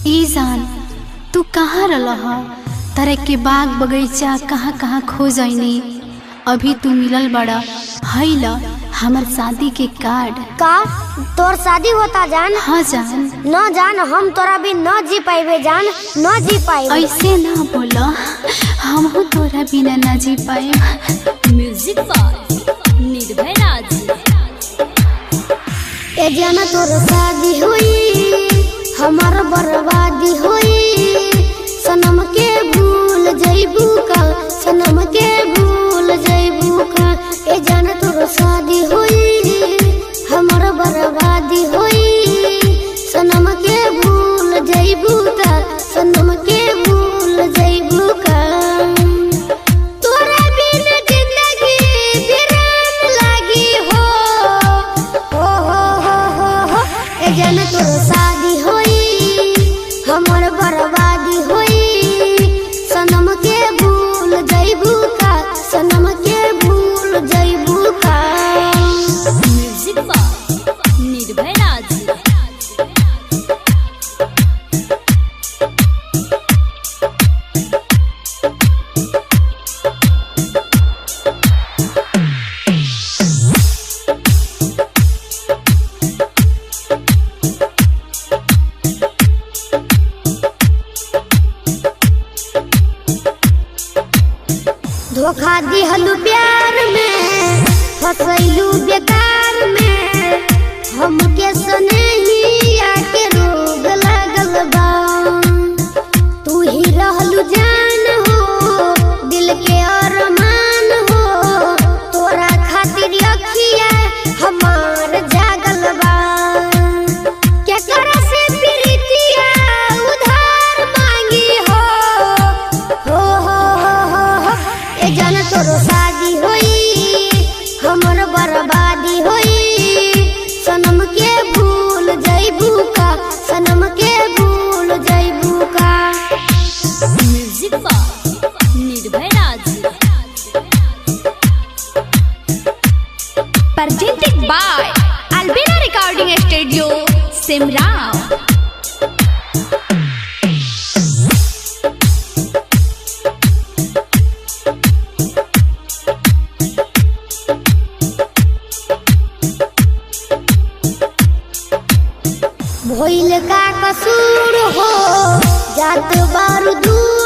ई जान तू कहाँ रह? तरह के बाग बगीचा कहाँ कहाँ खो जाइनी। अभी तू मिलल बड़ा हैला हमर शादी के कार्ड। का तोर शादी होता जान? हाँ जान। न जान हम तोरा भी न जी पाइबे जान, न जी पाइबे। ऐसे ना बोला, हम तोरा बिना न जी पाए। म्यूजिक बाय निर्भय राज। ए जाना तोर शादी हुई हमार बर्बादी हुई। सनम के भूल जइबू का, सनम के भूल जइबू का। ए जाना तोर शादी हुई हमार बर्बादी हुई। सनम के भूल जइबू का, सनम के भूल जइबू का। तोरा बिन जिंदगी वीरान लागी हो। ए जाना तोर शादी हुई हमार बर्बादी हुई। सनम के भूल जइबू का, सनम के भूल जइबू का। म्यूजिक बाय निर्भय राज। धोखा दिहलू प्यार में, फसैलू बेकार में। हमके सनहिया के रोग लागल बा। तू ही रहलू जान हो, दिल के अरमान हो। तोरा खातिर अखिया हमार जागल बा। केकरा से प्रीतिया उधार मांगी हो। ए जान तोरो शादी होई हमर बर्बादी होई। सनम के भूल जइबू का, सनम के भूल जइबू का। Music by Nirbhay Raj. presented by Albina Recording Studio, Simrao. भइल का कसूर हो, जात बारू दूर